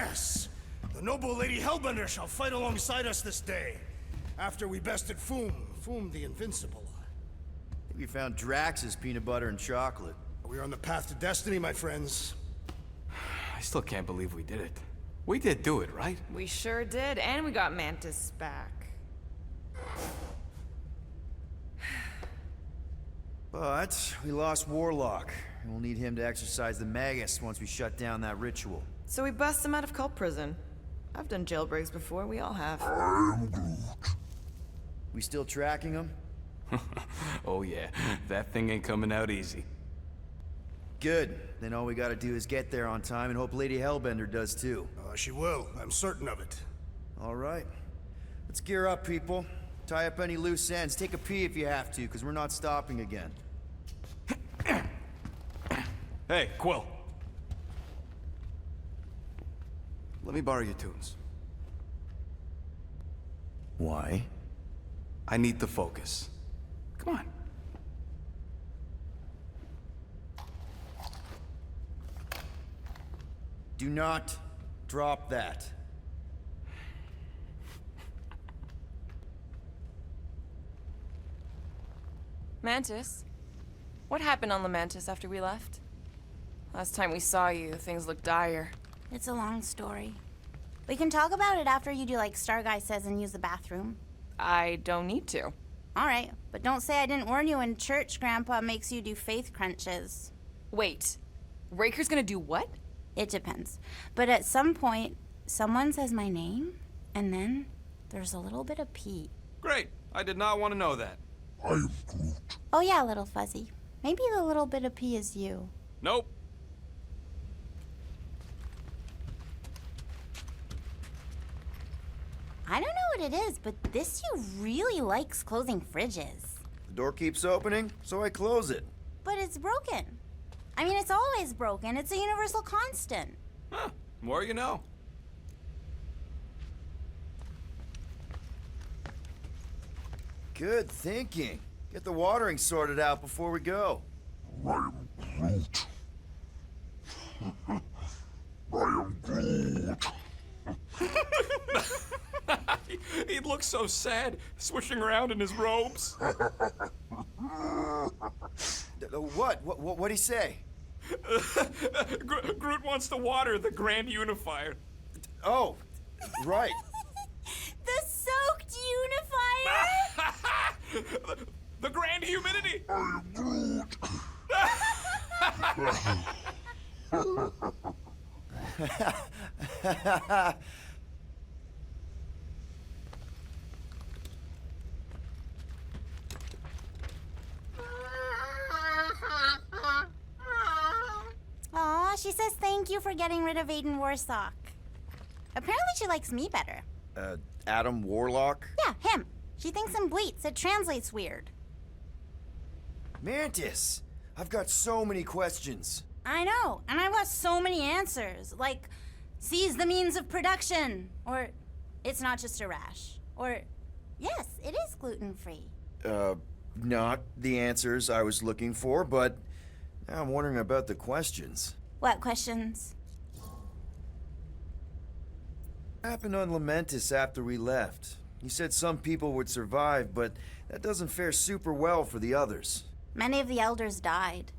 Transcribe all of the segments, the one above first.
Yes! The noble Lady Hellbender shall fight alongside us this day, after we bested Foom the Invincible. I think we found Drax's peanut butter and chocolate. We are on the path to destiny, my friends. I still can't believe we did it. We did do it, right? We sure did, and we got Mantis back. But we lost Warlock, and we'll need him to exercise the Magus once we shut down that ritual. So we bust him out of cult prison. I've done jailbreaks before, we all have. We still tracking him? Oh yeah, that thing ain't coming out easy. Good. Then all we gotta do is get there on time and hope Lady Hellbender does too. She will. I'm certain of it. All right. Let's gear up, people. Tie up any loose ends. Take a pee if you have to, because we're not stopping again. Hey, Quill. Let me borrow your tunes. Why? I need to focus. Come on. Do not drop that. Mantis? What happened on Lamentis after we left? Last time we saw you, things looked dire. It's a long story. We can talk about it after you do like Star Guy says and use the bathroom. I don't need to. All right, but don't say I didn't warn you in church Grandpa makes you do faith crunches. Wait, Raker's gonna do what? It depends. But at some point, someone says my name, and then there's a little bit of pee. Great. I did not want to know that. I am Groot. Oh yeah, little fuzzy. Maybe the little bit of pee is you. Nope. I don't know what it is, but this you really likes closing fridges. The door keeps opening, so I close it. But it's broken. I mean, it's always broken. It's a universal constant. Huh. More you know. Good thinking. Get the watering sorted out before we go. I am Groot. I am Groot. He looks so sad, swishing around in his robes. What'd he say? Groot wants to water the Grand Unifier. Oh, right. The soaked unifier? The Grand Humidity! I am Groot. Aw, she says thank you for getting rid of Aiden Warsock. Apparently she likes me better. Adam Warlock? Yeah, him. She thinks him bleats. It translates weird. Mantis! I've got so many questions. I know, and I've got so many answers. Like, seize the means of production. Or, it's not just a rash. Or, yes, it is gluten-free. Not the answers I was looking for, but now I'm wondering about the questions. What questions? What happened on Lamentis after we left? You said some people would survive, but that doesn't fare super well for the others. Many of the elders died.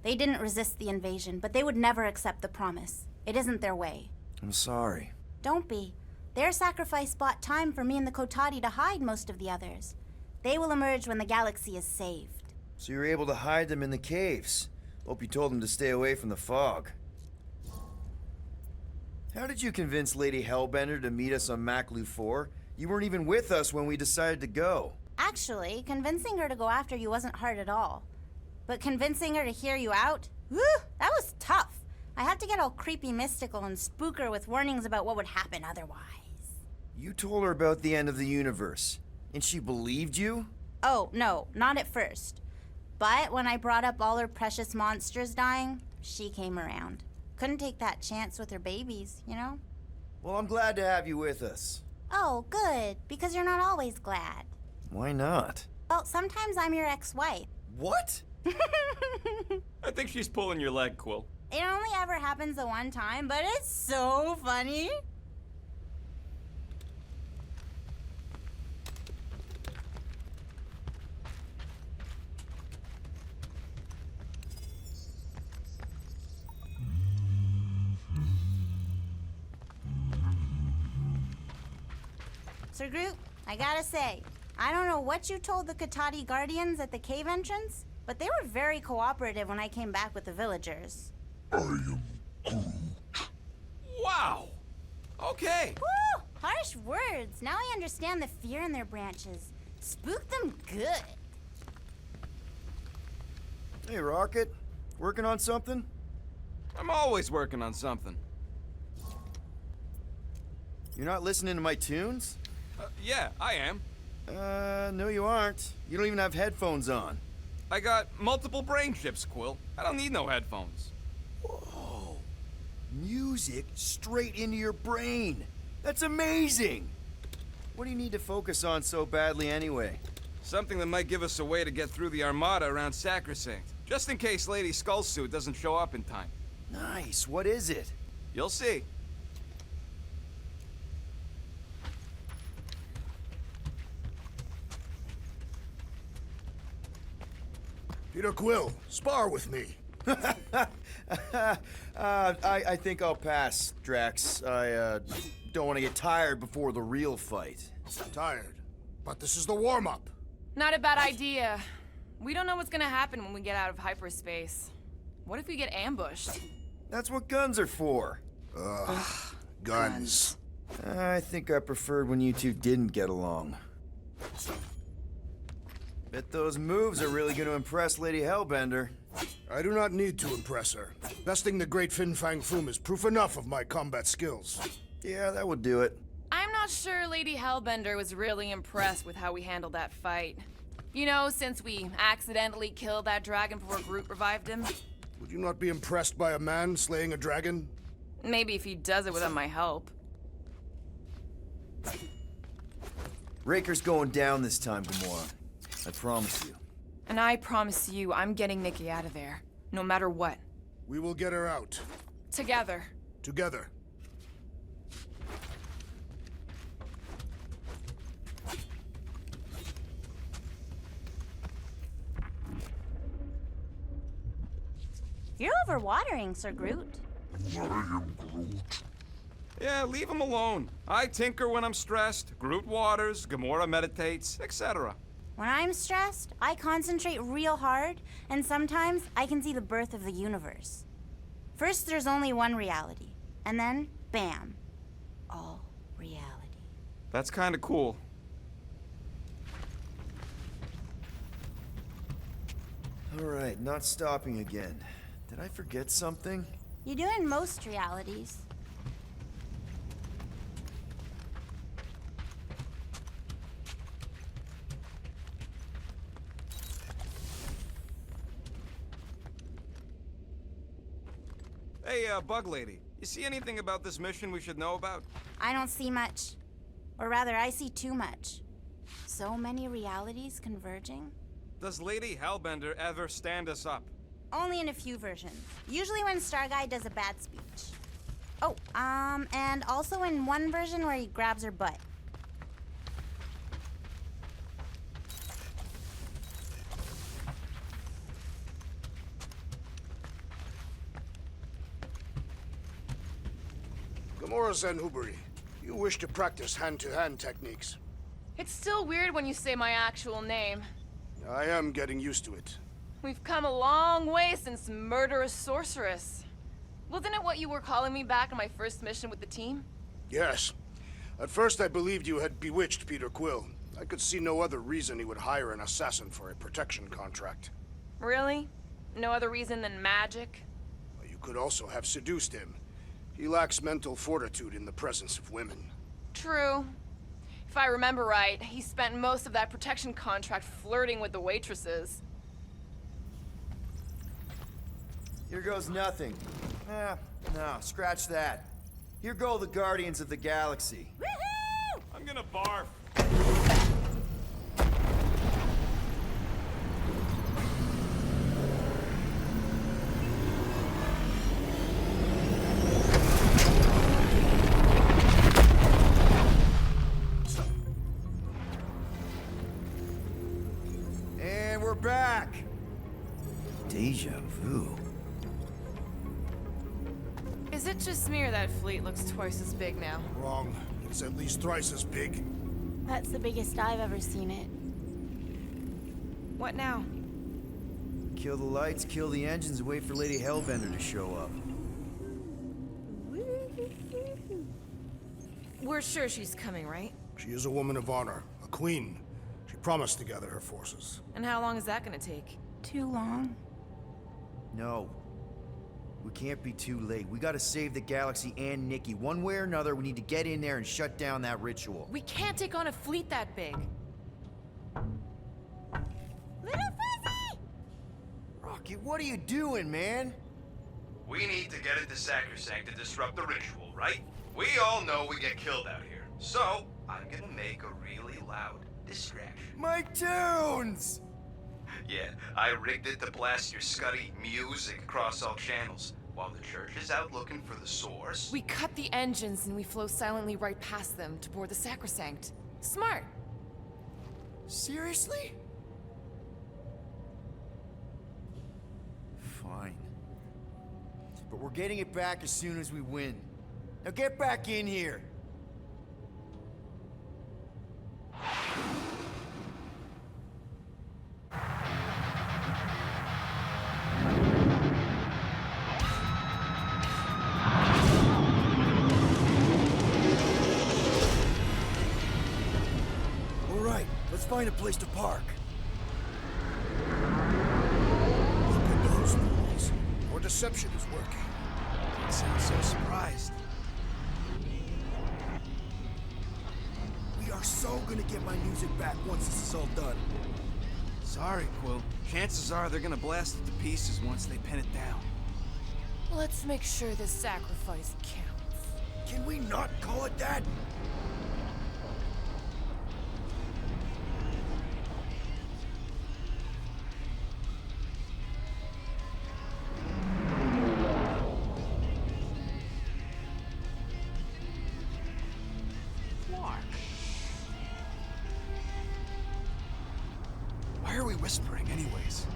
They didn't resist the invasion, but they would never accept the promise. It isn't their way. I'm sorry. Don't be. Their sacrifice bought time for me and the Kotati to hide most of the others. They will emerge when the galaxy is saved. So you were able to hide them in the caves. Hope you told them to stay away from the fog. How did you convince Lady Hellbender to meet us on Maklu 4? You weren't even with us when we decided to go. Actually, convincing her to go after you wasn't hard at all. But convincing her to hear you out? Whew, that was tough. I had to get all creepy mystical and spook her with warnings about what would happen otherwise. You told her about the end of the universe, and she believed you? Oh, no, not at first. But when I brought up all her precious monsters dying, she came around. Couldn't take that chance with her babies, you know? Well, I'm glad to have you with us. Oh, good, because you're not always glad. Why not? Well, sometimes I'm your ex-wife. What? I think she's pulling your leg, Quill. It only ever happens the one time, but it's so funny. Sir Groot, I gotta say, I don't know what you told the Katati Guardians at the cave entrance, but they were very cooperative when I came back with the villagers. I am Groot. Wow! Okay. Woo! Harsh words. Now I understand the fear in their branches. Spook them good. Hey, Rocket. Working on something? I'm always working on something. You're not listening to my tunes? Yeah, I am. No you aren't. You don't even have headphones on. I got multiple brain chips, Quill. I don't need no headphones. Whoa. Music straight into your brain. That's amazing! What do you need to focus on so badly anyway? Something that might give us a way to get through the Armada around Sacrosanct. Just in case Lady Skullsuit doesn't show up in time. Nice. What is it? You'll see. Peter Quill, spar with me. I think I'll pass, Drax. I don't want to get tired before the real fight. Tired. But this is the warm-up. Not a bad idea. We don't know what's gonna happen when we get out of hyperspace. What if we get ambushed? That's what guns are for. Guns. I think I preferred when you two didn't get along. Bet those moves are really going to impress Lady Hellbender. I do not need to impress her. Besting the great Fin Fang Foom is proof enough of my combat skills. Yeah, that would do it. I'm not sure Lady Hellbender was really impressed with how we handled that fight. You know, since we accidentally killed that dragon before Groot revived him. Would you not be impressed by a man slaying a dragon? Maybe if he does it without my help. Raker's going down this time, Gamora. I promise you. And I promise you, I'm getting Nikki out of there. No matter what. We will get her out. Together. Together. You're overwatering, Sir Groot. I am Groot. Yeah, leave him alone. I tinker when I'm stressed. Groot waters, Gamora meditates, etc. When I'm stressed, I concentrate real hard, and sometimes I can see the birth of the universe. First, there's only one reality, and then, bam, all reality. That's kind of cool. All right, not stopping again. Did I forget something? You do in most realities. Hey, Bug Lady, you see anything about this mission we should know about? I don't see much. Or rather, I see too much. So many realities converging. Does Lady Hellbender ever stand us up? Only in a few versions. Usually when Star Guy does a bad speech. Oh, and also in one version where he grabs her butt. Gamora Zenhuberi, you wish to practice hand-to-hand techniques. It's still weird when you say my actual name. I am getting used to it. We've come a long way since Murderous Sorceress. Wasn't it what you were calling me back on my first mission with the team? Yes. At first I believed you had bewitched Peter Quill. I could see no other reason he would hire an assassin for a protection contract. Really? No other reason than magic? You could also have seduced him. He lacks mental fortitude in the presence of women. True. If I remember right, he spent most of that protection contract flirting with the waitresses. Here goes nothing. No, scratch that. Here go the Guardians of the Galaxy. Woohoo! I'm gonna barf. Is it just me or that fleet looks twice as big now? Wrong. It's at least thrice as big. That's the biggest I've ever seen it. What now? Kill the lights, kill the engines, and wait for Lady Hellbender to show up. We're sure she's coming, right? She is a woman of honor, a queen. She promised to gather her forces. And how long is that gonna take? Too long. No. We can't be too late. We gotta save the galaxy and Nikki. One way or another, we need to get in there and shut down that ritual. We can't take on a fleet that big. Little Fuzzy! Rocket, what are you doing, man? We need to get into Sacrosanct to disrupt the ritual, right? We all know we get killed out here. So, I'm gonna make a really loud distraction. My tunes! Yeah, I rigged it to blast your scuddy music across all channels. While the church is out looking for the source... We cut the engines and we flow silently right past them to board the Sacrosanct. Smart. Seriously? Fine. But we're getting it back as soon as we win. Now get back in here! Alright, let's find a place to park. Look at those fools. Our deception is working. You sound so surprised. We are so gonna get my music back once this is all done. Sorry, Quill. Chances are they're gonna blast it to pieces once they pin it down. Let's make sure this sacrifice counts. Can we not call it that? Why are we whispering anyways?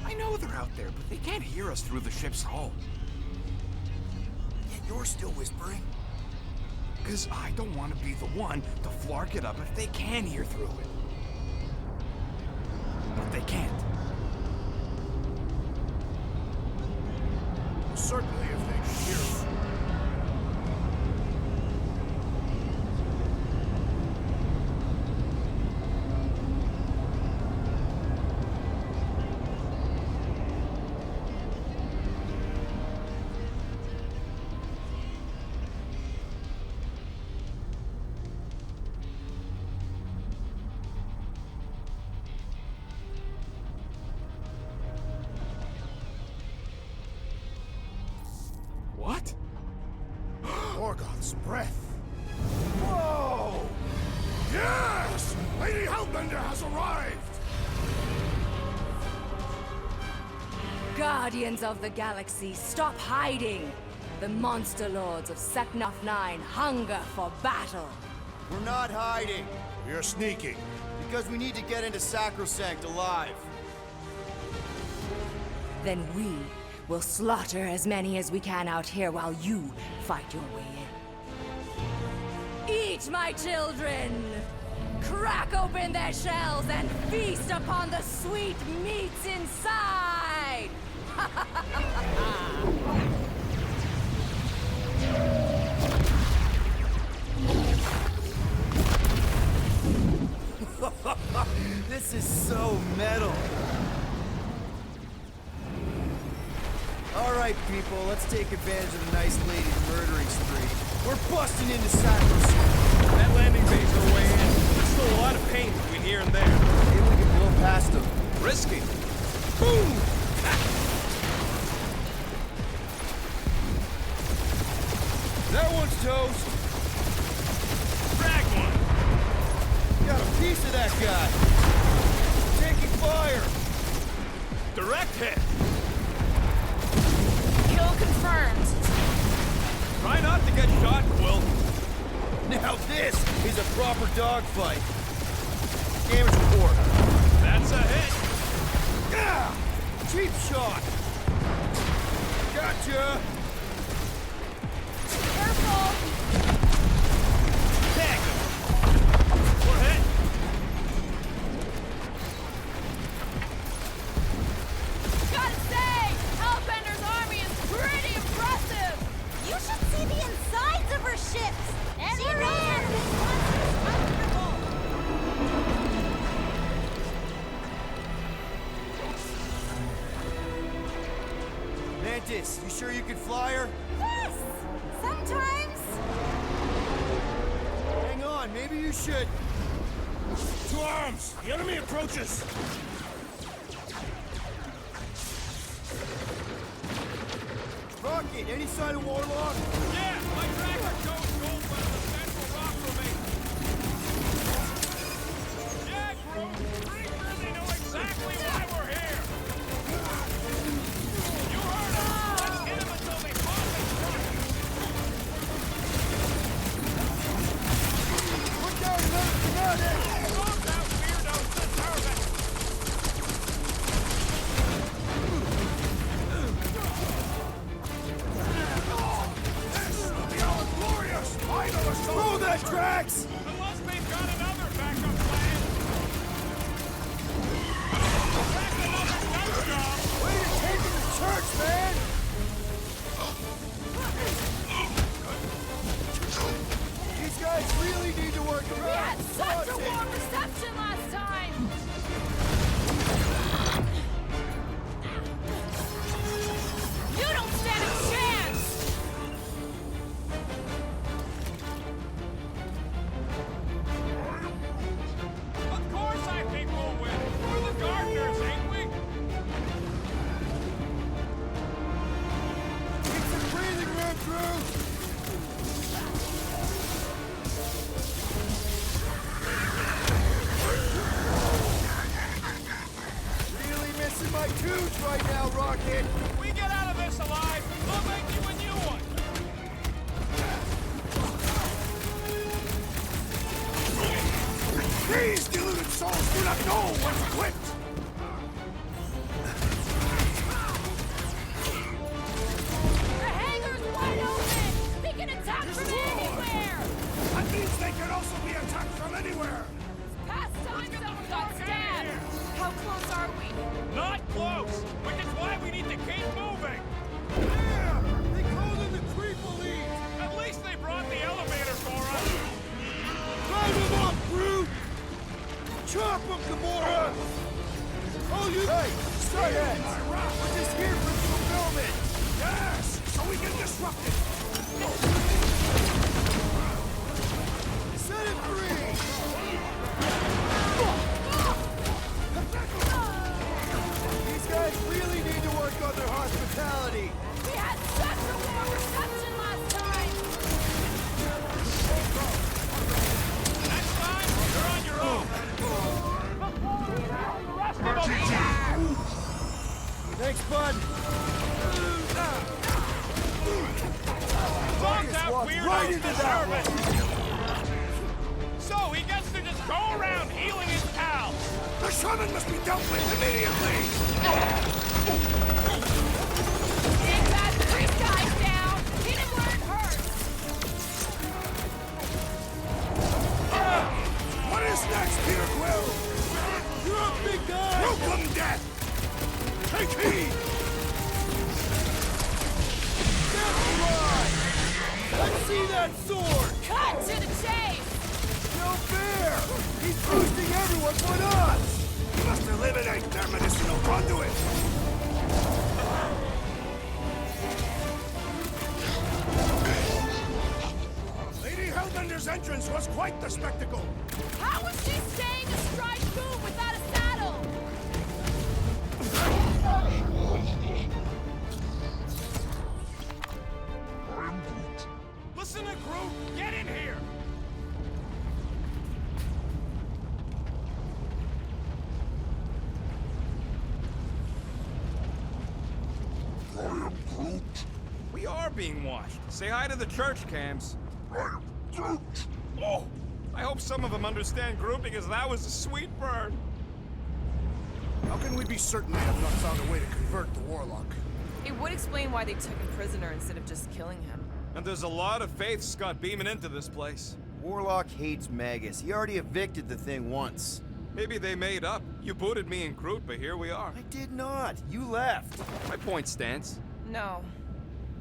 I know they're out there, but they can't hear us through the ship's hull. Yet you're still whispering. Because I don't want to be the one to flark it up if they can hear through it. But they can't. Certainly if they can hear us. What? Morgoth's breath. Whoa! Yes! Lady Hellbender has arrived! Guardians of the Galaxy, stop hiding! The monster lords of Seknaf 9 hunger for battle! We're not hiding, We are sneaking. because we need to get into Sacrosanct alive. Then we will slaughter as many as we can out here while you fight your way in. Eat, my children! Crack open their shells and feast upon the sweet meats inside! This is so metal. All right, people, let's take advantage of the nice lady's murdering spree. We're busting into Sacrosanct. That landing bay's our way in. There's still a lot of pain between here and there. Maybe we can blow past them. Risky. Boom! That one's toast. Drag one! Got a piece of that guy. Taking fire. Direct hit! Kill confirmed. Try not to get shot, Quill. Now this is a proper dogfight. Damage report. That's a hit! Ah! Cheap shot. Gotcha! Careful! Tag him! We're hit! Gotta say, Hellbender's army is pretty impressive! You should see the insides of her ships! She knows how to make monsters comfortable! Mantis, you sure you can fly her? Yes! Sometimes! Hang on, maybe you should. To arms! The enemy approaches! Rocket, any sign of Warlock? Yeah, my tracker shows gold by the central rock formation. Yeah, Groot, pretty sure they know exactly why we're here. You heard them. Let's hit them until they pop and strike. Look out, another fanatic! Stop that weirdo, deserve it. Throw that, Drax! Unless they've got another backup plan. That's another nut job. Way to take him to church, man! These guys really need to work We around had such a warm reception last time! You don't stand a chance! Of course I think we'll win. We're the gardeners, ain't we? Get some breathing room, Drew! Really missing my tunes right now, Rocket! If we get out of this alive, we'll make you a new one. These deluded souls do not know what's equipped! The hangar's wide open! They can attack from anywhere! That means they can also be attacked from anywhere! Past time someone got stabbed! How close are we? Not close, which is why we need to keep moving. Yeah! They called in the creep elite! At least they brought the elevator for us. Drive him up, Groot! Chop him, Gamora! Oh, you... Hey, Skyheads! We're just here for fulfillment! Yes! So we can disrupt it! Set it free! These guys really need to work on their hospitality! We had such a warm reception last time! Next time, you're on your own. Thanks, bud! Bombs out walked weirdos right into that deserve it. So he gets to just go around healing his pals. The shaman must be dealt with immediately! Take that priest guy down! Hit him where it hurts! What is next, Peter Quill? You're a big guy! Welcome, death! Take heed! Right. Let's see that sword! Cut to the chase! No fair! He's boosting everyone but us! We must eliminate their medicinal conduit! Lady Hellbender's entrance was quite the spectacle! How was she staying astride Boom without a saddle? Listen to Groot. Get in here. I am Groot. We are being watched. Say hi to the church cams. I am Groot. Oh, I hope some of them understand Groot because that was a sweet burn. How can we be certain they have not found a way to convert the Warlock? It would explain why they took him prisoner instead of just killing him. And there's a lot of faith Scott beaming into this place. Warlock hates Magus. He already evicted the thing once. Maybe they made up. You booted me and Groot, but here we are. I did not. You left. My point stands. No.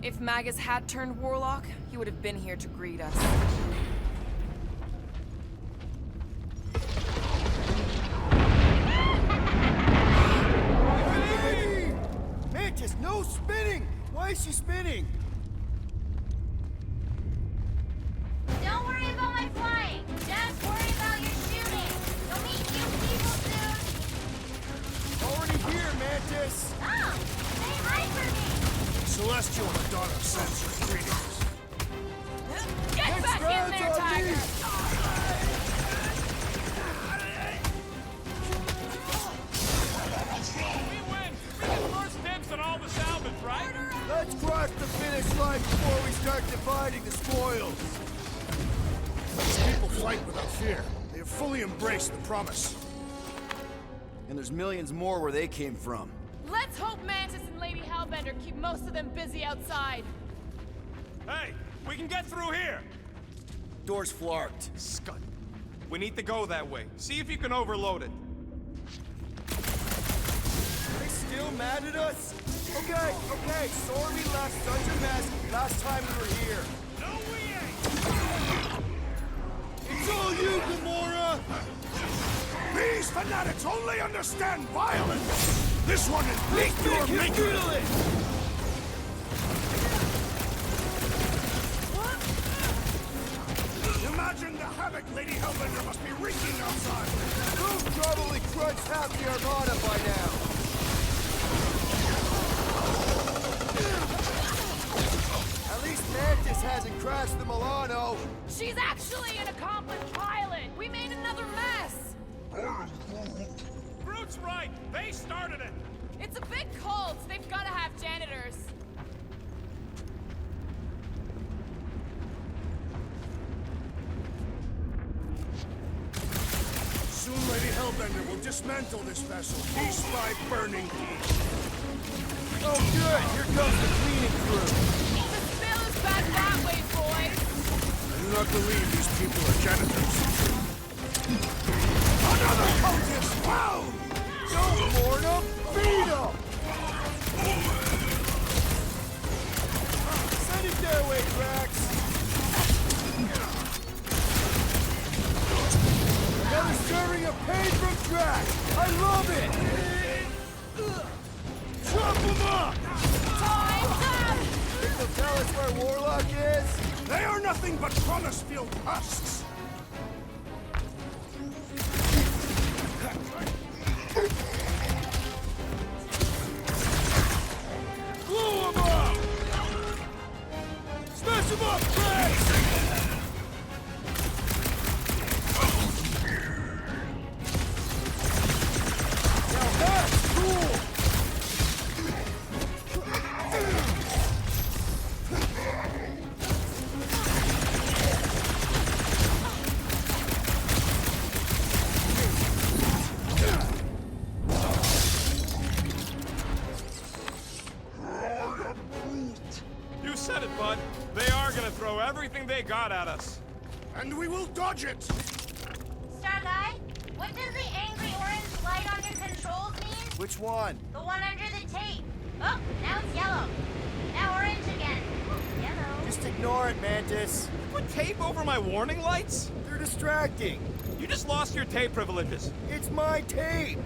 If Magus had turned Warlock, he would have been here to greet us. Hey! Mantis, no spinning! Why is she spinning? Don't worry about my flying. Just worry about your shooting. You'll meet new people soon. Already here, Mantis. Oh, say hi for me. Celestial Madonna sends her greetings. Get back in there, round's on Tiger! me. We win! We get first dibs on all the salvage, right? Let's cross the finish line before we start dividing the spoils. These people fight without fear. They have fully embraced the promise. And there's millions more where they came from. Let's hope Mantis and Lady Hellbender keep most of them busy outside. Hey, we can get through here! Door's flarked. Scott. We need to go that way. See if you can overload it. They still mad at us? Okay. Sorry we left such a mess last time we were here. No, we ain't! It's all you, Gamora! These fanatics only understand violence! This one is weak your making! Imagine the havoc Lady Hellbender must be wreaking outside! Who's probably crunched half the Armada by now? At least Mantis hasn't crashed the Milano. She's actually an accomplished pilot! We made another mess! Groot's right! They started it! It's a big cult. They've got to have janitors. Soon Lady Hellbender will dismantle this vessel piece by burning piece. Oh good, here comes the cleaning crew. The spill is back that way, boys. I do not believe these people are janitors. Another cultist found! Don't warn them, beat them! Send it their way, Drax. Another serving of pain from Drax. I love it. Chop them up! Time's up! Think they'll tell us where Warlock is? They are nothing but promise-filled husks! Blow them up! Smash them up, Drax! Now that's cool! You said it, bud. They are gonna throw everything they got at us. And we will dodge it! Star Guy, what does the angry orange light on your controls mean? Which one? The one under the tape. Oh, now it's yellow. Now orange again. Yellow. Just ignore it, Mantis. Put tape over my warning lights? They're distracting. You just lost your tape privileges. It's my tape.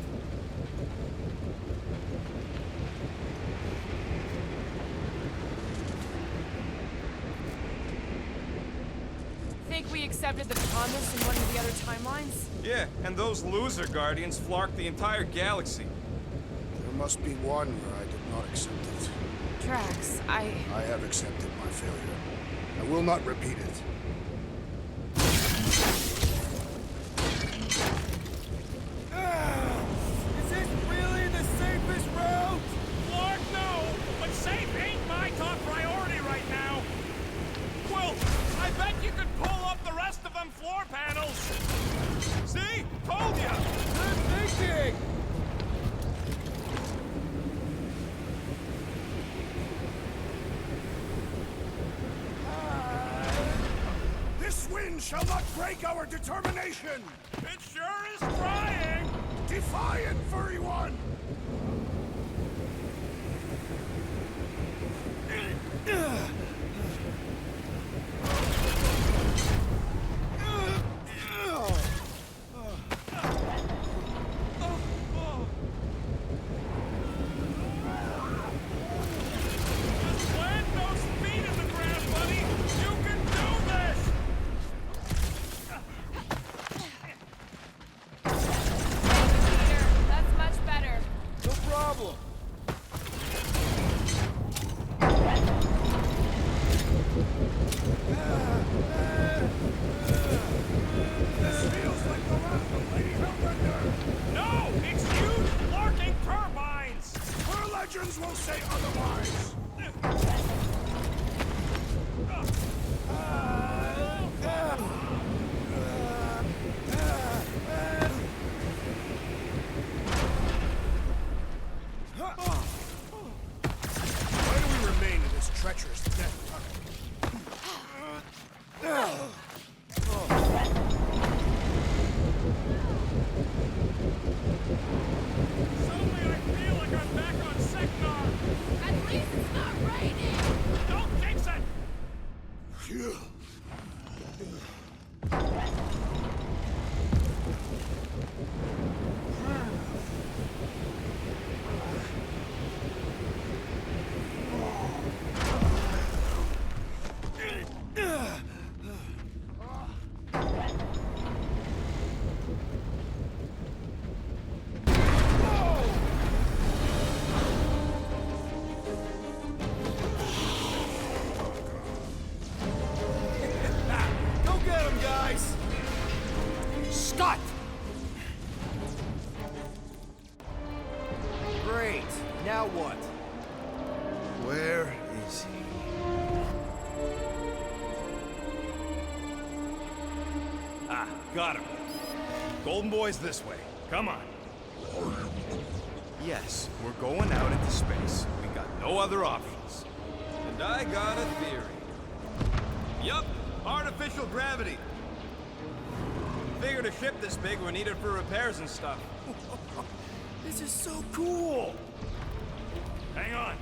Think we accepted the promise in one of the other timelines? Yeah, and those loser Guardians flarked the entire galaxy. There must be one where I did not accept it. Drax, I have accepted my failure. I will not repeat it. Is this really the safest route? Lord, no! But safe ain't my top priority right now! Well, I bet you could pull up the rest of them floor panels! See? Told ya! Good thinking! Weapons shall not break our determination! It sure is trying! Defiant, furry one! Just plant those feet in the ground, buddy! You can do this! Peter, that's much better. No problem. This feels like the wrath of Lady Hellbender! No! It's huge lurking turbines! Her legends will say otherwise! Why do we remain in this treacherous death tunnel? Suddenly I feel like I'm back on Seknar! At least it's not raining! Don't jinx it! Go get him, guys! Scott! Great. Now what? Where is he? Ah, got him. Golden Boy's this way. Come on. Yes, we're going out into space. We got no other options. And I got a theory. Yup, artificial gravity. Figured a ship this big were needed for repairs and stuff. This is so cool! Hang on.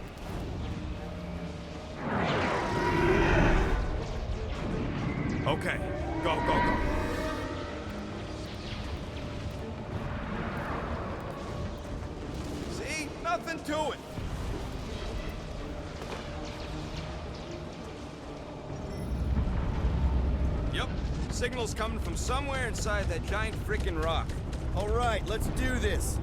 Okay, go, go, go. See? Nothing to it. Yep, signal's coming from somewhere inside that giant freaking rock. All right, let's do this.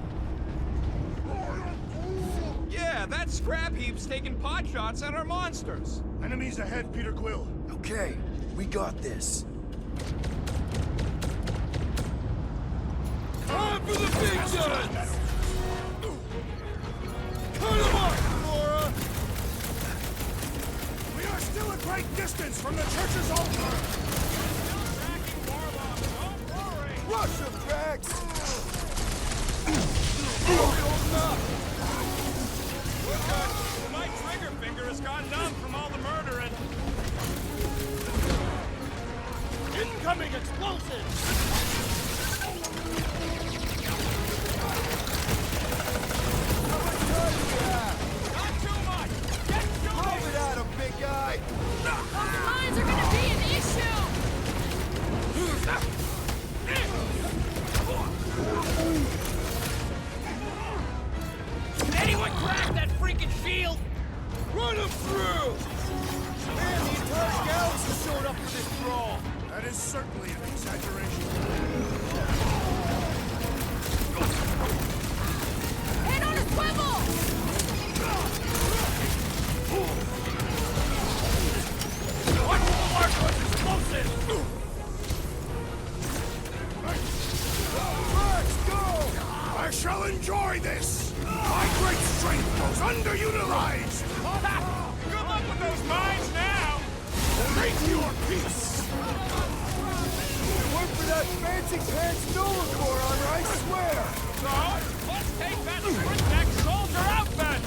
Yeah, that scrap heap's taking pot shots at our monsters. Enemies ahead, Peter Quill. Okay, we got this. Time for the big guns! Cut him up, Nora! We are still a great distance from the church's altar! Tracking Warlock, don't worry! Rush him, Drax! My trigger finger has gone numb from all the murdering. Incoming explosives! Not too much! Get to Throw it! it at him, big guy! Those mines are gonna be an issue! Did anyone crack that freaking shield? Run him through! Man, the entire galaxy showed up for this brawl! That is certainly an exaggeration. Head on a swivel! Watch the large one's explosive! Let's go! I shall enjoy this! My great strength goes underutilized! Good luck with those mines now! Make your peace! If it weren't for that fancy pants Nova Corps on her, I swear! So, let's take that Sprintex soldier out then!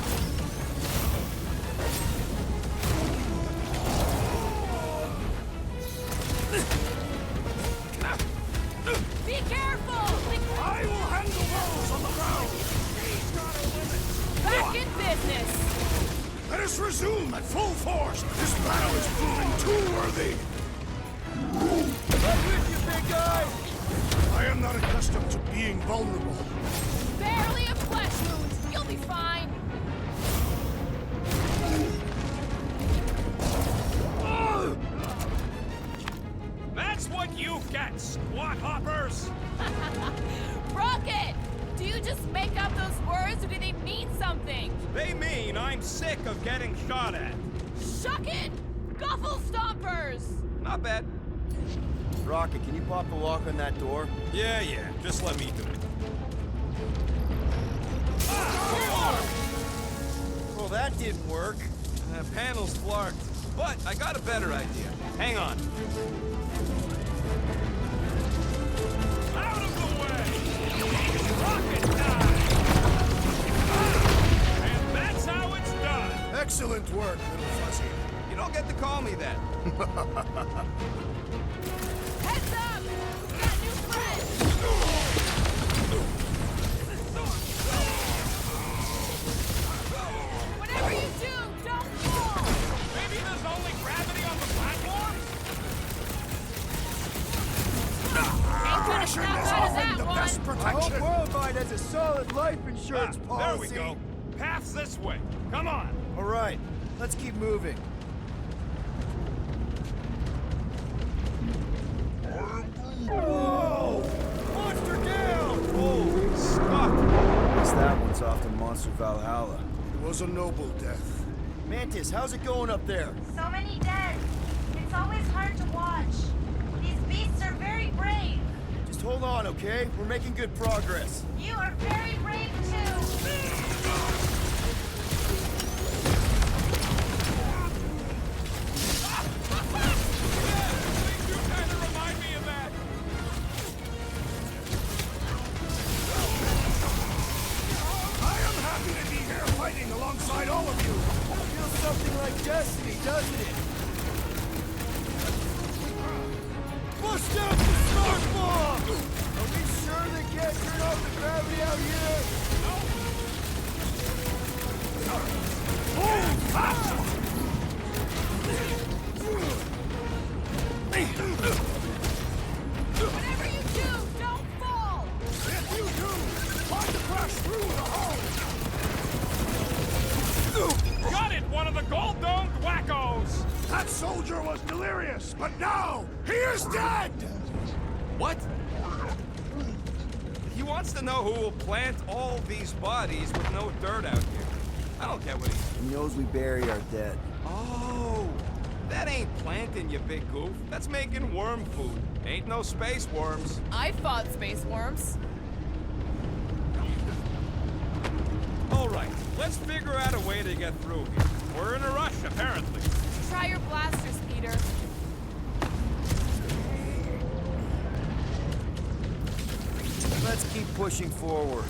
unworthy! Right with you, big guy! I am not accustomed to being vulnerable. Barely a flesh wound. You'll be fine. That's what you get, squat hoppers! Rocket! Do you just make up those words or do they mean something? They mean I'm sick of getting shot at. Shuck it! Guffle stompers! Not bad. Rocket, can you pop the lock on that door? Yeah, just let me do it. Well, that didn't work. Panel's flarked. But I got a better idea. Hang on. Out of the way! Rocket time! And that's how it's done! Excellent work, little fuzzy. You don't get to call me that. Heads up! We got new friends! Whatever you do, don't fall! Maybe there's only gravity on the platform? Ain't gonna snap out of that The one! best I hope protection! Worldwide has a solid life insurance There policy. we go. Path's this way. Come on. All right, let's keep moving. Whoa! Monster down! Holy Scott! Guess that one's off to Monster Valhalla. It was a noble death. Mantis, how's it going up there? So many dead. It's always hard to watch. These beasts are very brave. Just hold on, okay? We're making good progress. You are very brave too. You kind of remind me of that. I am happy to be here fighting alongside all of you. Feels something like destiny, doesn't it? Bust out the smart bomb! Are we sure they can't turn off the gravity out here? Whatever you do, don't fall! If you do, try to crash through the hull. Got it, one of the gold-domed wackos. That soldier was delirious, but now he is dead! What? He wants to know who will plant all these bodies with no dirt out here. I don't get what he's... He knows we bury our dead. Oh! That ain't planting, you big goof. That's making worm food. Ain't no space worms. I fought space worms. All right, let's figure out a way to get through here. We're in a rush, apparently. Try your blasters, Peter. Let's keep pushing forward.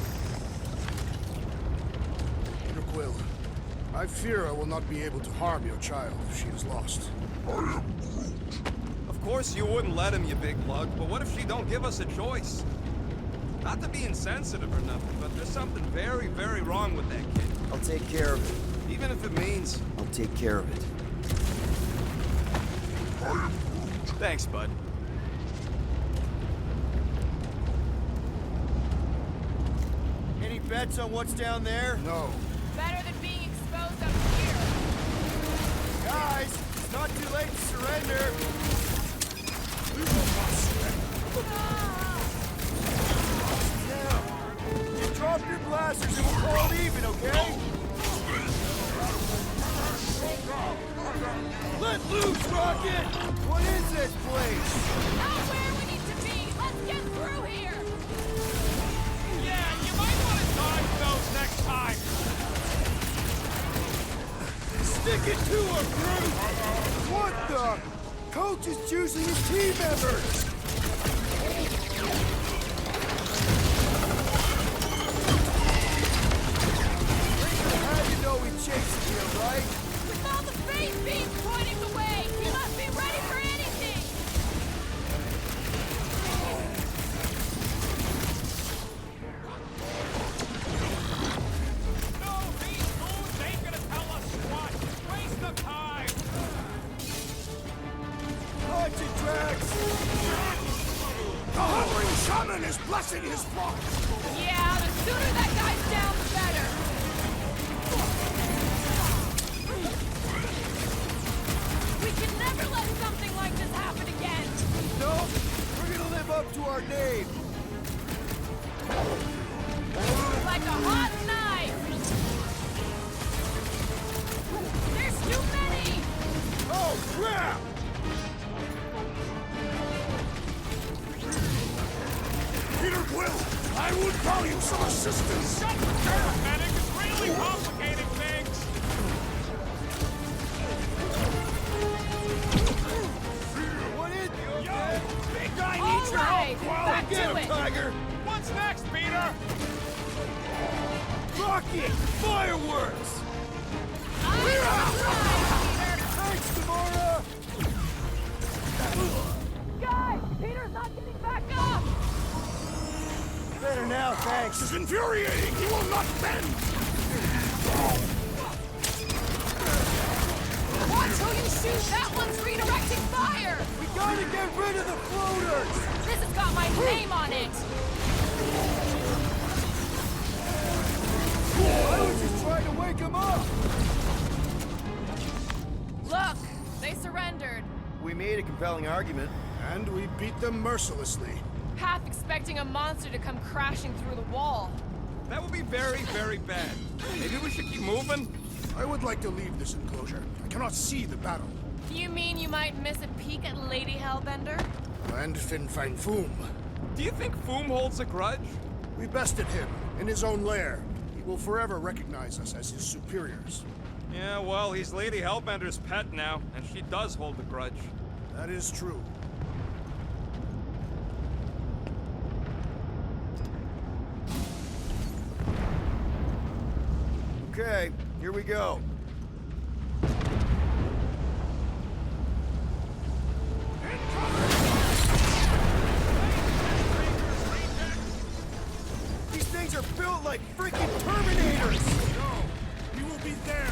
Peter Quill, I fear I will not be able to harm your child if she is lost. Of course you wouldn't let him, you big lug, but what if she don't give us a choice? Not to be insensitive or nothing, but there's something very, very wrong with that kid. I'll take care of it. Even if it means... I'll take care of it. Thanks, bud. Any bets on what's down there? No. Better than being exposed up here. Guys, it's not too late to surrender. We will not surrender. Now, you drop your blasters and we'll call it even, okay? Let loose, Rocket! What is this place? Not where we need to be! Let's get through here! Yeah, you might want to dodge those next time. Stick it to him, Groot! What the? Coach is choosing his team members! How do you know we chasing you, right? With all the face beams pointing the way, he must be ready for anything! No, these fools ain't gonna tell us squat. Waste of time. shaman is blessing his flock! Yeah, the sooner that guy's down, the better. We can never let something like this happen again. No, we're gonna live up to our name. Like a hot knife. There's too many. Oh, crap! Peter Quill, I would value some assistance! Shut the dirt, medic! It's really complicating things! What is it? Yo! Big guy All needs your right, help! back Get to him, it. Tiger! What's next, Peter? Rocket! Fireworks! Thanks, Gamora! Guys, Peter's not getting back up. Better now, This thanks. is infuriating! He will not bend! Watch who you shoot. That one's redirecting fire. We gotta get rid of the floaters! This has got my name on it. I was just trying to wake him up! Look, they surrendered. We made a compelling argument. And we beat them mercilessly. Half expecting a monster to come crashing through the wall. That would be very, very bad. Maybe we should keep moving? I would like to leave this enclosure. I cannot see the battle. You mean you might miss a peek at Lady Hellbender? And Fin Fang Foom. Do you think Foom holds a grudge? We bested him in his own lair. He will forever recognize us as his superiors. Yeah, well, he's Lady Hellbender's pet now, and she does hold a grudge. That is true. Okay, here we go. These things are built like freaking Terminators! No, we will be there.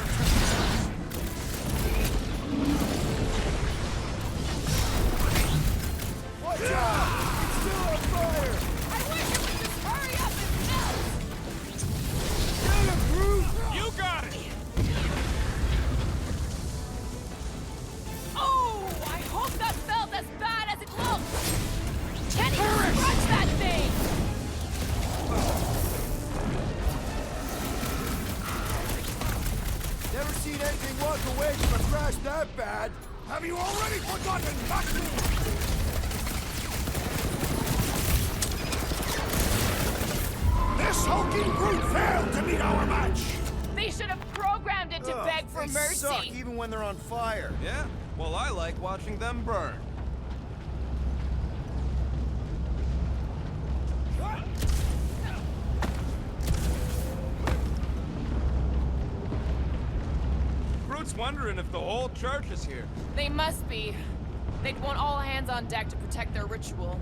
Watch out! It's still on fire! I wish it would just hurry up and melt. Get him, Groot! You got it! Oh, I hope that felt as bad as it looked. Can't even scratch that thing. Never seen anything walk away from a crash that bad. Have you already forgotten that move? This hulking brute failed to meet our match! They should have programmed it to Ugh, beg for they mercy. suck even when they're on fire. Yeah? Well, I like watching them burn. Groot's wondering if the whole church is here. They must be. They'd want all hands on deck to protect their ritual.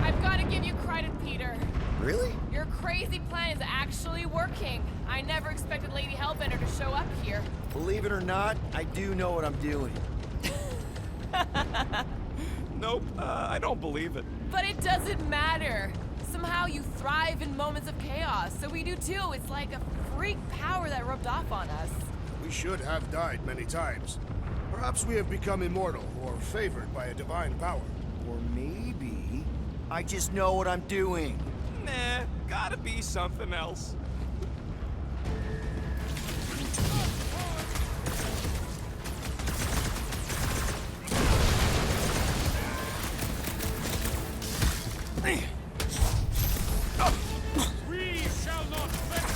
I've got to give you credit, Peter. Really? Your crazy plan is actually working. I never expected Lady Hellbender to show up here. Believe it or not, I do know what I'm doing. Nope, I don't believe it. But it doesn't matter. Somehow you thrive in moments of chaos, so we do too. It's like a freak power that rubbed off on us. We should have died many times. Perhaps we have become immortal or favored by a divine power. Or maybe I just know what I'm doing. Nah, gotta be something else. We shall not fail!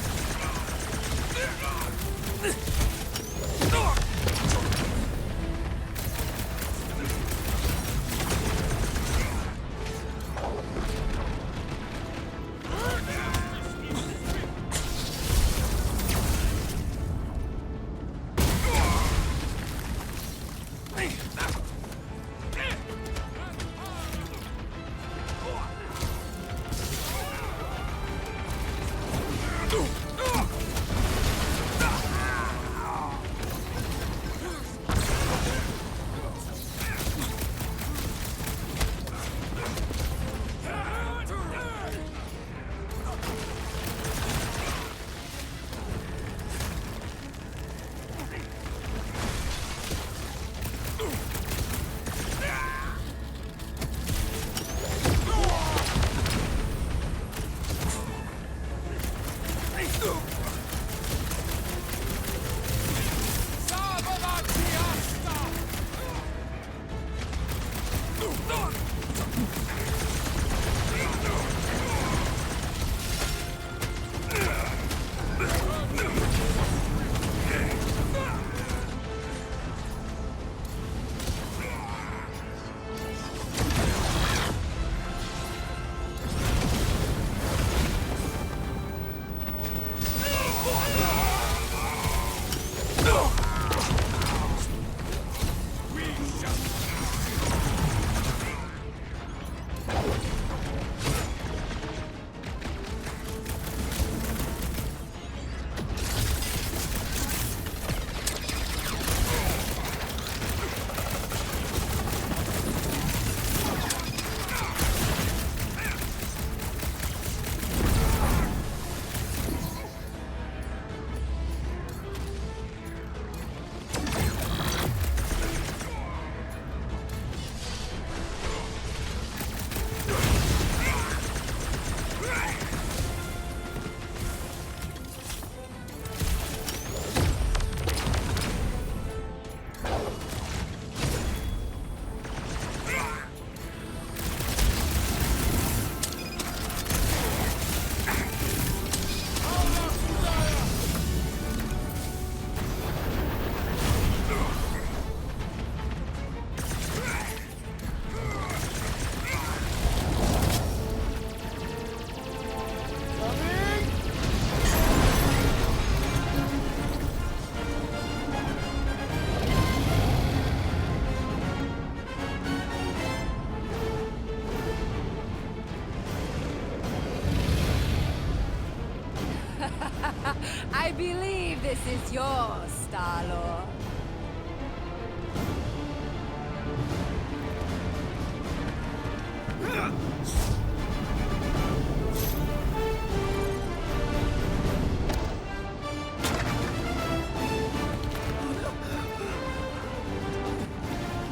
I believe this is yours, Star-Lord.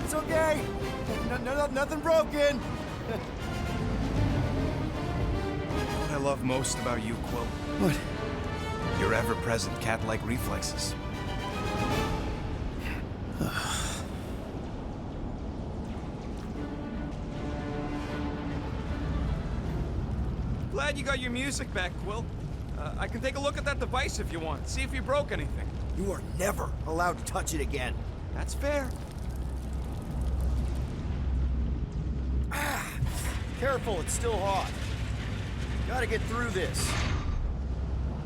It's okay. Nothing broken. What I love most about you, Quill, What? your ever-present cat-like reflexes. Glad you got your music back, Quill. I can take a look at that device if you want, see if you broke anything. You are never allowed to touch it again. That's fair. Careful, it's still hot. Gotta get through this.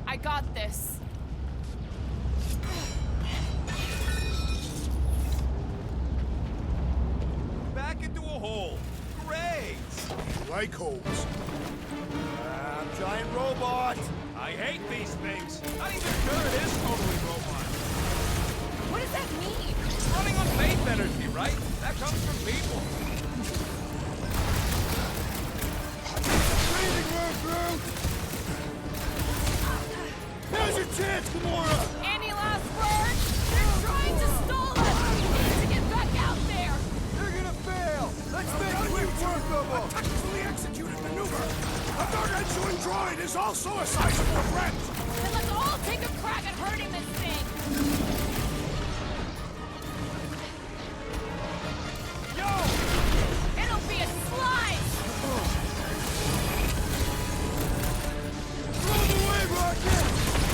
I got this. Back into a hole. Great! You like holes. Giant robot. I hate these things. Not even sure it is totally robot. What does that mean? Running on faith energy, right? That comes from people. Now's your chance, Gamora! Any last words? They're trying to stall us! We need to get back out there! They're gonna fail! Let's make quick work of them! Tactfully executed maneuver. A gargantuan droid is also a sizable threat. Then let's all take a crack at hurting this thing! Yo! It'll be a slice! Throw them away, Rocket!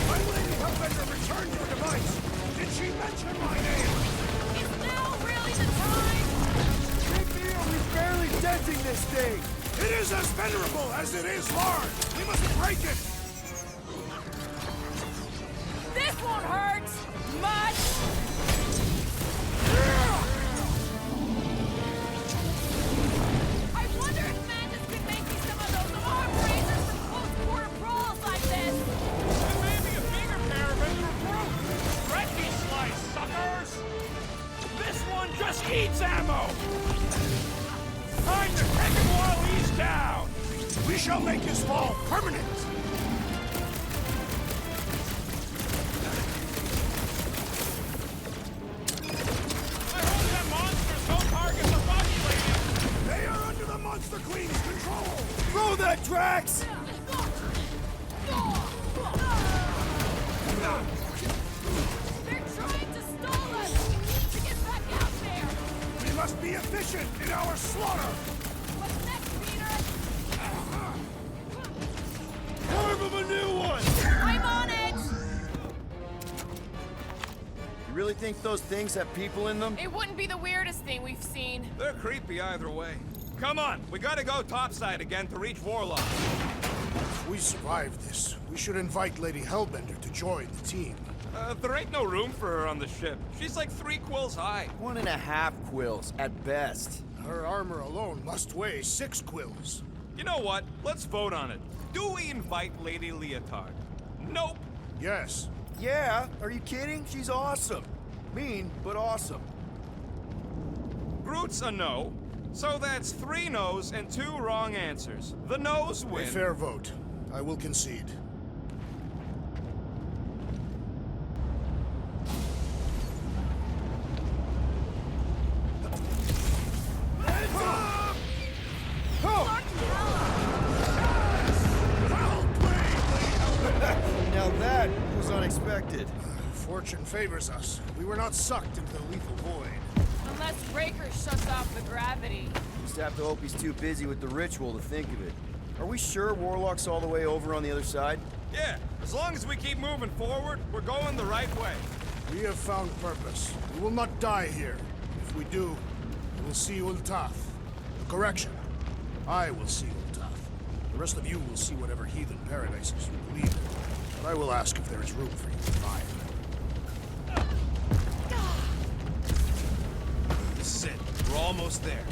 My lady Hellbender returned your device. Did she mention my name? Is now really the time? Big deal! We're barely denting this thing! It is as venerable as it is hard. We must break it. This won't hurt much! I wonder if Mantis could make me some of those arm raisers for close quarter brawls like this! And maybe a bigger pair of them for Groot. Stretchy slice, suckers! This one just eats ammo! Time to take him while he's down! We shall make his fall permanent. I hope that monsters don't target the buggy lady! They are under the Monster Queen's control. Throw that, Drax! They're trying to stall us! We need to get back out there! We must be efficient in our slaughter. What's next, Peter? Carve him a new one! I'm on it! You really think those things have people in them? It wouldn't be the weirdest thing we've seen. They're creepy either way. Come on, we gotta go topside again to reach Warlock. If we survive this, we should invite Lady Hellbender to join the team. There ain't no room for her on the ship. She's like 3 quills high. 1.5 quills, at best. Her armor alone must weigh 6 quills. You know what? Let's vote on it. Do we invite Lady Leotard? Nope. Yes. Yeah, are you kidding? She's awesome. Mean, but awesome. Groot's a no. So that's 3 no's and 2 wrong answers. The no's A win. fair vote. I will concede. Now that was unexpected. Fortune favors us. We were not sucked into the lethal void. Unless Breaker shuts off the gravity. Just have to hope he's too busy with the ritual to think of it. Are we sure Warlock's all the way over on the other side? Yeah, as long as we keep moving forward, we're going the right way. We have found purpose. We will not die here. If we do, we will see Ultath. Correction. I will see Ultath. The rest of you will see whatever heathen paradises you believe in. But I will ask if there is room for you to find. This is it. We're almost there.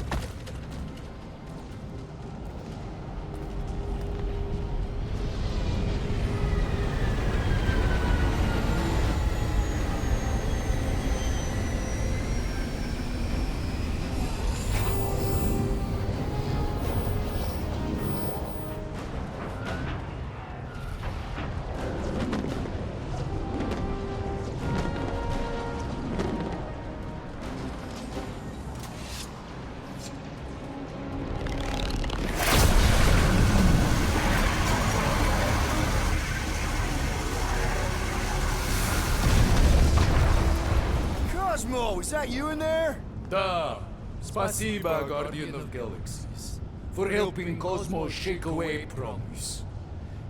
Cosmo, is that you in there? Da. Spasiba, Guardian of Galaxies, for helping Cosmo shake away promise.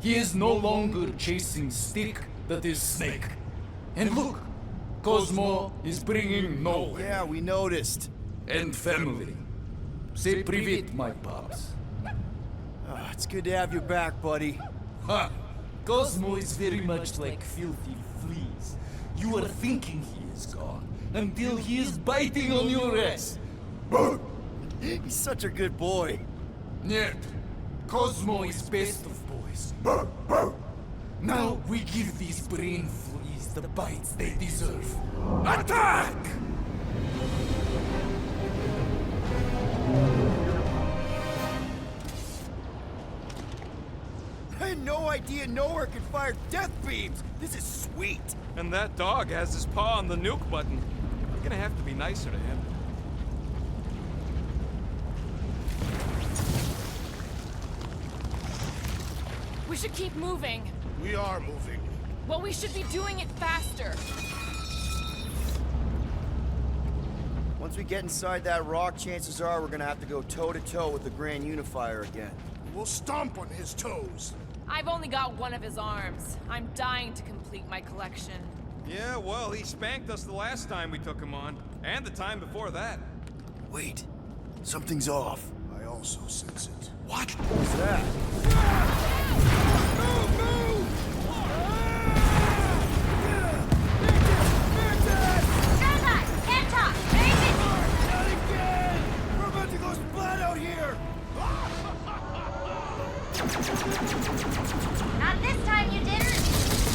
He is no longer chasing stick that is snake. And look, Cosmo is bringing nowhere. Yeah, we noticed. And family. Say привет, my pops. It's good to have you back, buddy. Ha! Cosmo is very much like filthy fleas. You are thinking he is gone until he is biting on your ass. He's such a good boy. Нет. Cosmo is best of boys. Now we give these brain fleas the bites they deserve. Attack! I had no idea nowhere could fire death beams. This is sweet. And that dog has his paw on the nuke button. You're gonna have to be nicer to him. We should keep moving. We are moving. Well, we should be doing it faster. Once we get inside that rock, chances are we're gonna have to go toe-to-toe with the Grand Unifier again. We'll stomp on his toes. I've only got one of his arms. I'm dying to complete my collection. Yeah, well, he spanked us the last time we took him on. And the time before that. Wait, something's off. I also sense it. What? What's that? Sherlock, can't talk. Very busy. Not again! We're about to go splat out here! Not this time, you didn't.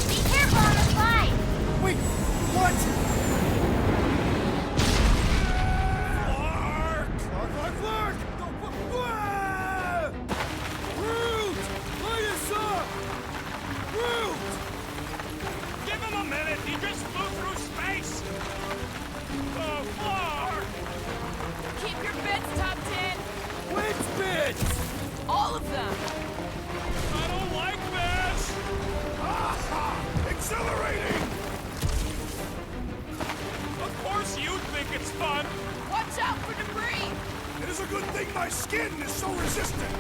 Be careful on the slide. Wait, what? Flark! Ah! Groot! Light us up! Groot! Give him a minute. He just flew through space. Oh, Flark! Keep your bits tucked in. Which bits? All of them. I don't like this. Aha! Exhilarating! Of course you think it's fun. Watch out for debris. It is a good thing my skin is so resistant.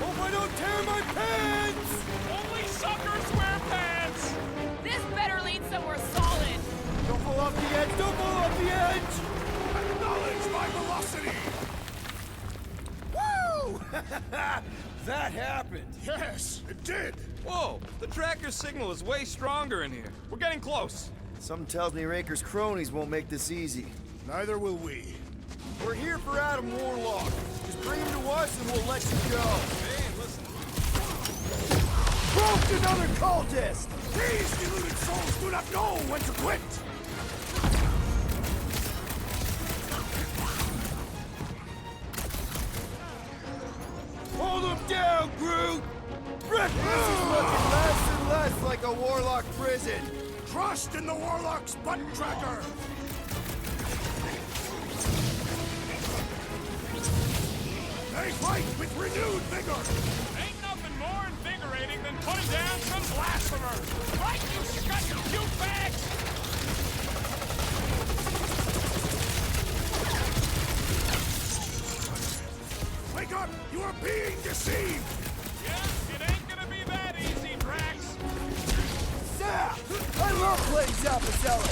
Hope I don't tear my pants! Only suckers wear pants. This better lead somewhere solid. Don't fall off the edge! Don't fall off the edge! Acknowledge my velocity! Woo! That happened! Yes, it did! Whoa, the tracker signal is way stronger in here. We're getting close. Something tells me Raker's cronies won't make this easy. Neither will we. We're here for Adam Warlock. Just bring him to us and we'll let you go. Hey, listen. Broke another cultist! These deluded souls do not know when to quit! Hold him down, Groot! Rick, this is looking less and less like a Warlock prison. Trust in the Warlock's button tracker! They fight with renewed vigor! Ain't nothing more invigorating than putting down some blasphemers. Right, you scutty cute bags. Wake up! You are being deceived! Yeah, it ain't gonna be that easy, Drax. Zap! I love playing Zappazella!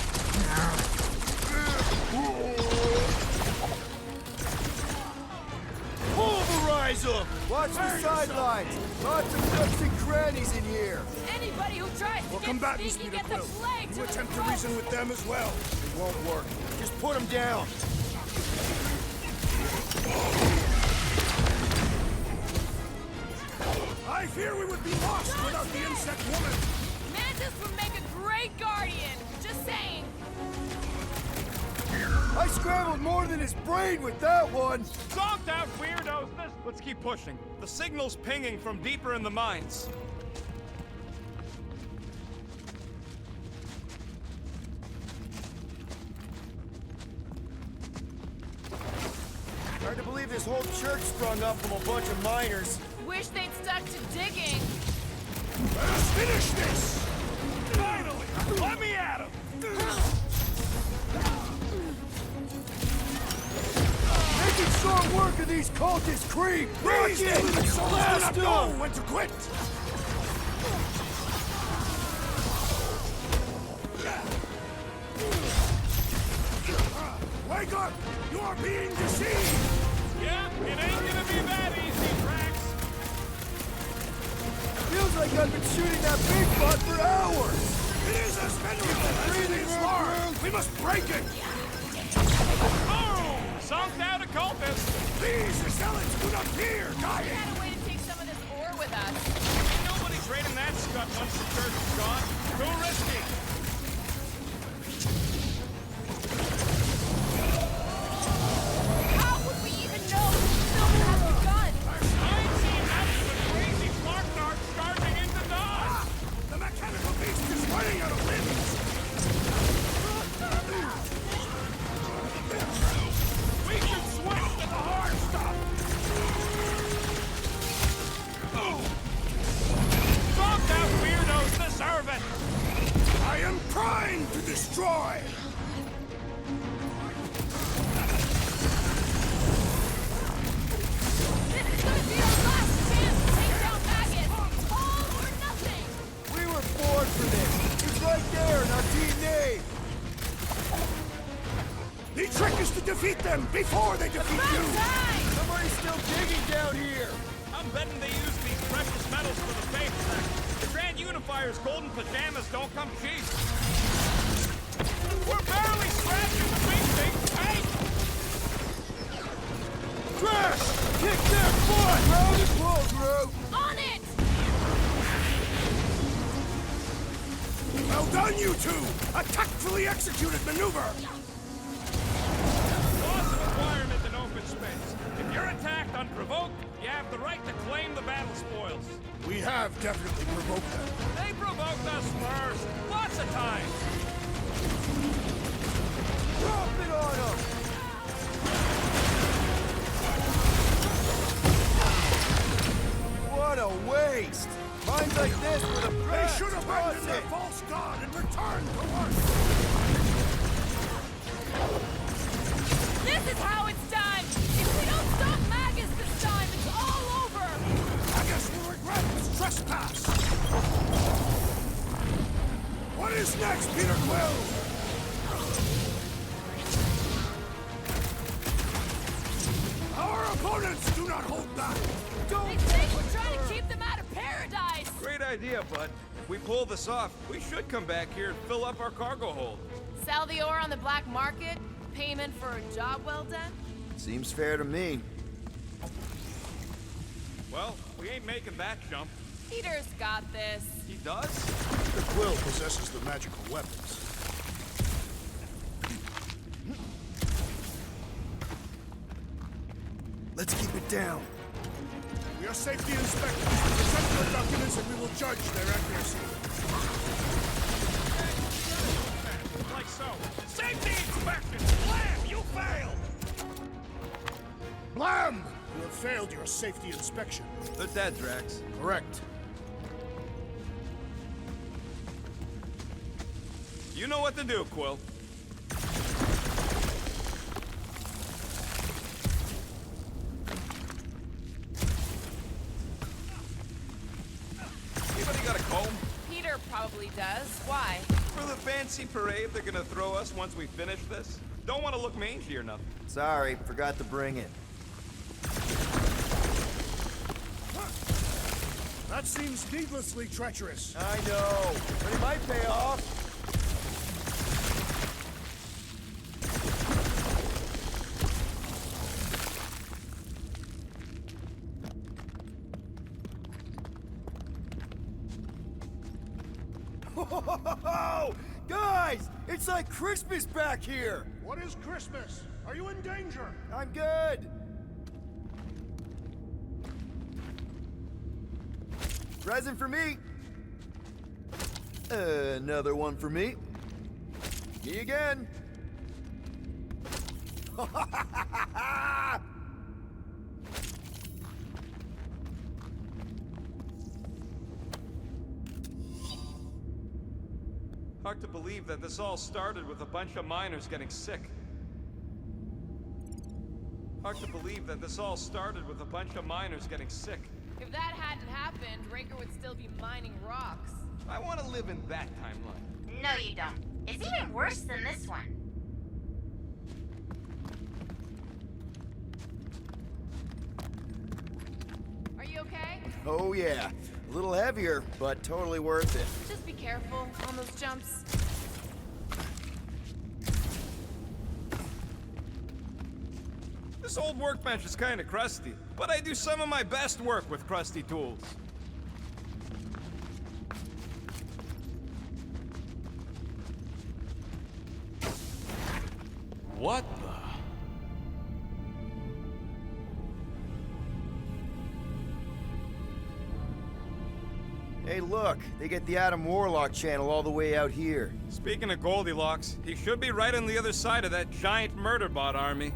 Pulverize them! Watch the sidelines! Lots of nooks and crannies in here! Anybody who tries to We'll get combatants sneaky need a gets a quill. flag to You the attempt to throat. reason with them as well. It won't work. Just put them down. I fear we would be lost without the insect woman! Mantis would make a great guardian. Just saying. I scrambled more than his brain with that one! Zonked out weirdos. Let's keep pushing. The signal's pinging from deeper in the mines. Hard to believe this whole church sprung up from a bunch of miners. Wish they'd stuck to digging. Let us finish this! Finally, let me at him. These cultists creep! These deluded souls do not know when to quit! Wake up! You are being deceived! Yeah, it ain't gonna be that easy, Drax. Feels like I've been shooting that big butt for hours! It is as venerable as it is large! We must break it! Boom! Sunk down a cultist. These zealots do not fear We dying! had a way to take some of this ore with us. Ain't nobody trading that scut once the church is gone. Too risky. How would we even know we still have the gun? I ain't seen nothing but crazy smart darts charging into Dodge. The mechanical beast is running out of limbs! We should switch to the hard stuff. Drop that weirdos deserve it. I am primed to destroy! This is gonna be our last chance to take down Magus. All or nothing. We were born for this! It's right there in our team name! The trick is to defeat them before they defeat you! Somebody's still digging down here! I'm betting they use these precious metals for the faith sect. The Grand Unifier's golden pajamas don't come cheap. We're barely scratching the big thing. Hey! Crash! Kick their butt! Round and pull, Drew! On it! Well done, you two! A tactfully executed maneuver! Laws of requirement in open space. If you're attacked unprovoked, you have the right to claim the battle spoils. We have definitely provoked them. They provoked us first. Lots of times. Drop it on them! What a waste! Mines like this with a They press! should abandon their false god and return to work! This is how it's done! If we don't stop Magus this time, it's all over! I guess we'll regret this trespass! What is next, Peter Quill? Our opponents do not hold back! They think we're trying to keep them out of paradise! Great idea, bud. If we pull this off, we should come back here and fill up our cargo hold. Sell the ore on the black market? Payment for a job well done? Seems fair to me. Well, we ain't making that jump. Peter's got this. He does? Peter Quill possesses the magical weapons. Let's keep it down. We are safety inspectors. Present your documents and we will judge their accuracy. Like so. Safety inspection! Blam! You failed! Blam! You have failed your safety inspection. They're dead, Drax. Correct. You know what to do, Quill. Anybody got a comb? Peter probably does. Why? For the fancy parade they're gonna throw us once we finish this? Don't want to look mangy or nothing. Sorry, forgot to bring it. That seems needlessly treacherous. I know, but it might pay off. Guys, it's like Christmas back here. What is Christmas? Are you in danger? I'm good. Present for me. Another one for me. Me again. Hard to believe that this all started with a bunch of miners getting sick. Hard to believe that this all started with a bunch of miners getting sick. If that hadn't happened, Raker would still be mining rocks. I want to live in that timeline. No, you don't. It's even worse than this one. Are you okay? Oh yeah. A little heavier, but totally worth it. Just be careful on those jumps. This old workbench is kind of crusty, but I do some of my best work with crusty tools. What the? Hey, look, they get the Adam Warlock channel all the way out here. Speaking of Goldilocks, he should be right on the other side of that giant murder bot army.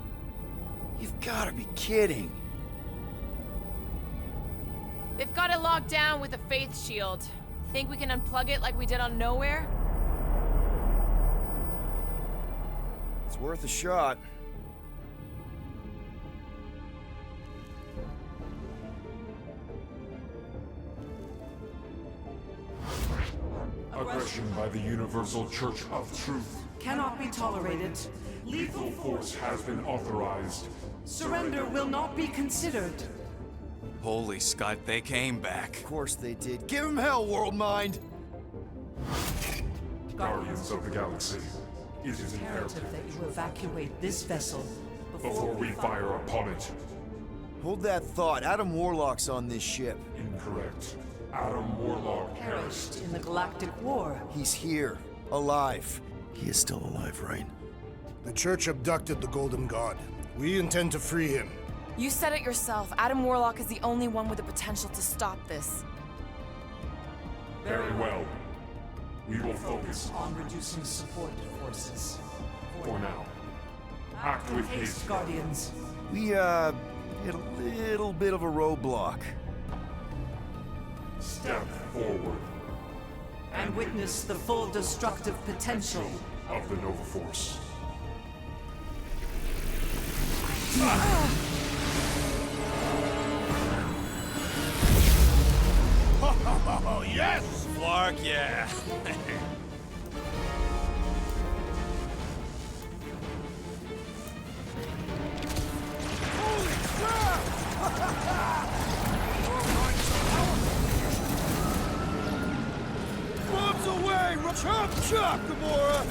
You've got to be kidding. They've got it locked down with a faith shield. Think we can unplug it like we did on Nowhere? It's worth a shot. Aggression by the Universal Church of Truth. Cannot be tolerated. Lethal force has been authorized. Surrender will not be considered. Holy Scott, they came back. Of course they did. Give him hell, World Mind! Guardians of the Galaxy, it is Imperative imperative that you evacuate this vessel before we fire upon it. Hold that thought. Adam Warlock's on this ship. Incorrect. Adam Warlock perished in the Galactic War. He's here, alive. He is still alive, right? The Church abducted the Golden God. We intend to free him. You said it yourself. Adam Warlock is the only one with the potential to stop this. Very well. We will focus On reducing support forces. for now. Act with haste. Guardians. We, hit a little bit of a roadblock. Step forward And witness the full destructive potential. of the Nova Force. Oh, yes! Flark, yeah. Holy crap! Bombs away! Chop, chop, Gamora!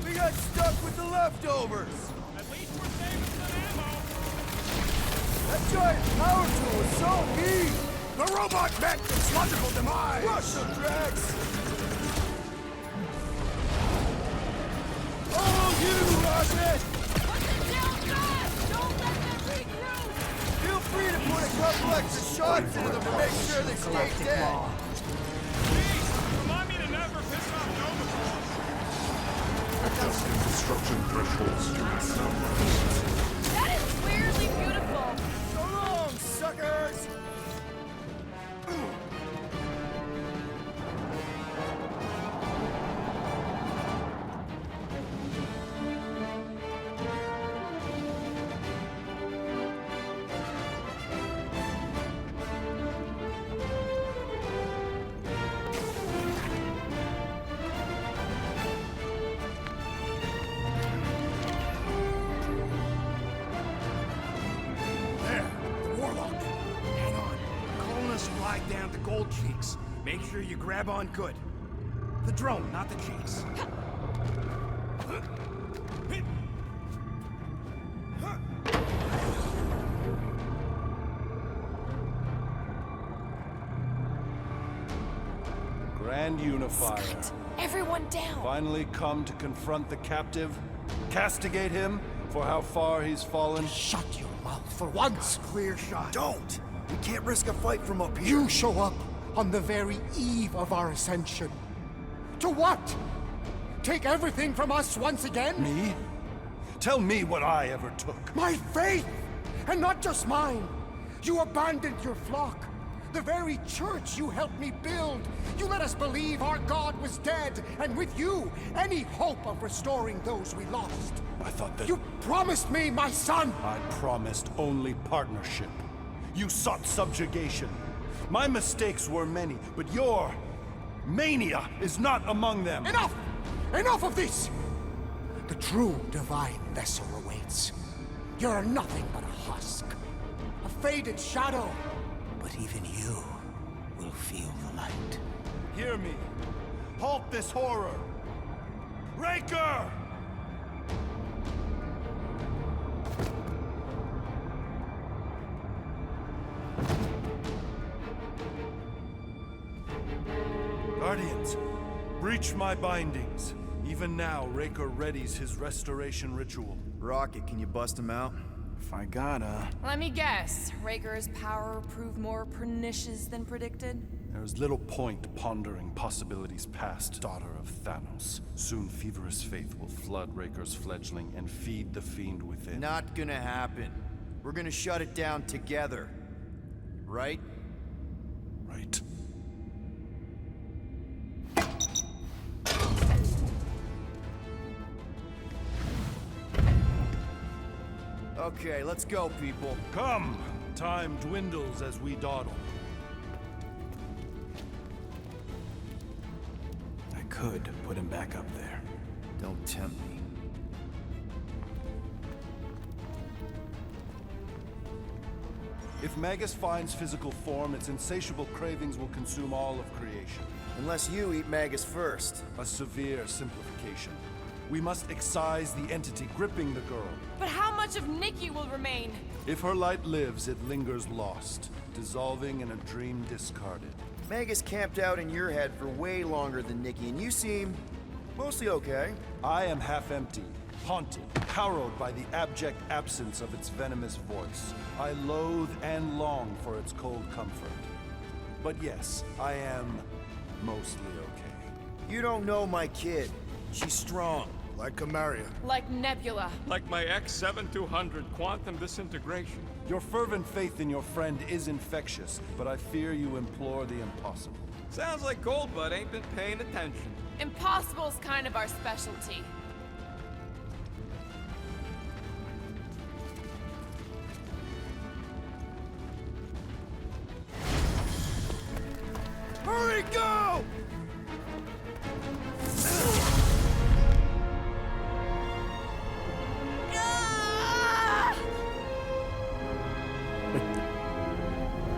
We got stuck with the leftovers! At least we're saving some ammo. That giant power tool is so mean! The robot met its logical demise! Rush them, Drax! Oh, you, Rocket! Put them down fast! Don't let them regroup! Feel free to put a couple extra shots into them to make sure they stay dead. Please, remind me to never piss off Nova Force. Adjusting destruction thresholds to maximum. That is weirdly beautiful. So long, suckers! There, the Warlock. Hang on. Colonists glide down to Gold Cheeks. Make sure you grab on good. The drone, not the cheeks. Grand Unifier. Everyone down. Finally come to confront the captive, castigate him for how far he's fallen. Shut your mouth for once. Clear shot. Don't! We can't risk a fight from up here. You show up on the very eve of our ascension. To what? Take everything from us once again? Me? Tell me what I ever took. My faith! And not just mine. You abandoned your flock. The very church you helped me build! You let us believe our god was dead, and with you, any hope of restoring those we lost. I thought that... You promised me my son! I promised only partnership. You sought subjugation. My mistakes were many, but your mania is not among them. Enough! Enough of this! The true divine vessel awaits. You're nothing but a husk. A faded shadow. But even you will feel the light. Hear me. Halt this horror. Raker! Guardians, breach my bindings. Even now, Raker readies his restoration ritual. Rocket, can you bust him out? If I gotta... Let me guess. Raker's power proved more pernicious than predicted? There's little point pondering possibilities past, daughter of Thanos. Soon feverous faith will flood Raker's fledgling and feed the fiend within. Not gonna happen. We're gonna shut it down together. Right? Right. Okay, let's go, people. Come! Time dwindles as we dawdle. I could put him back up there. Don't tempt me. If Magus finds physical form, its insatiable cravings will consume all of creation. Unless you eat Magus first. A severe simplification. We must excise the entity gripping the girl. But how much of Nikki will remain? If her light lives, it lingers lost, dissolving in a dream discarded. Magus camped out in your head for way longer than Nikki, and you seem mostly okay. I am half empty, haunted, harrowed by the abject absence of its venomous voice. I loathe and long for its cold comfort. But yes, I am mostly okay. You don't know my kid. She's strong. Like Kamaria. Like Nebula. Like my X-7200 quantum disintegration. Your fervent faith in your friend is infectious, but I fear you implore the impossible. Sounds like Goldbud ain't been paying attention. Impossible's kind of our specialty. Hurry, go!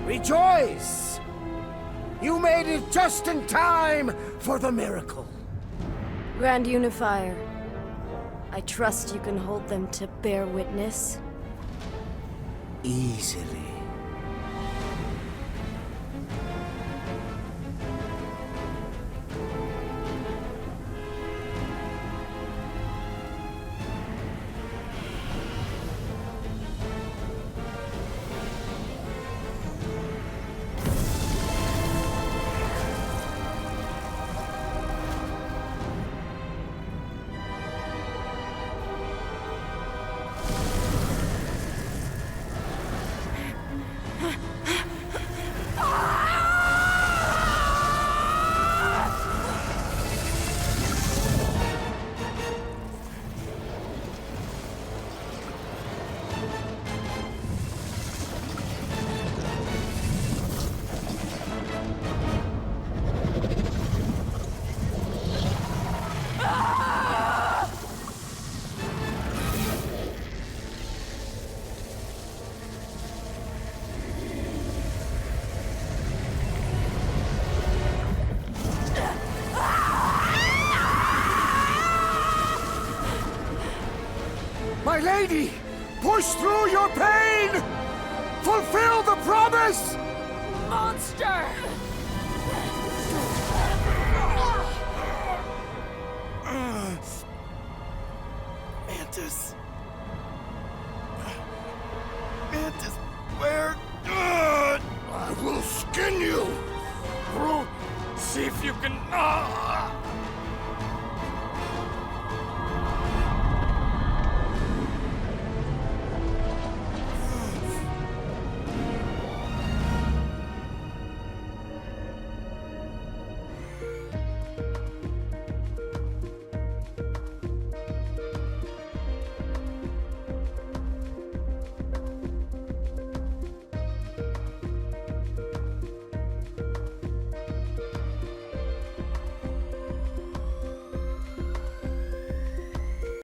Rejoice! You made it just in time for the miracle. Grand Unifier, I trust you can hold them to bear witness. Easily. My lady, push through your pain! Fulfill the promise! Monster! Mantis. Mantis, where? I will skin you! Brute, see if you can...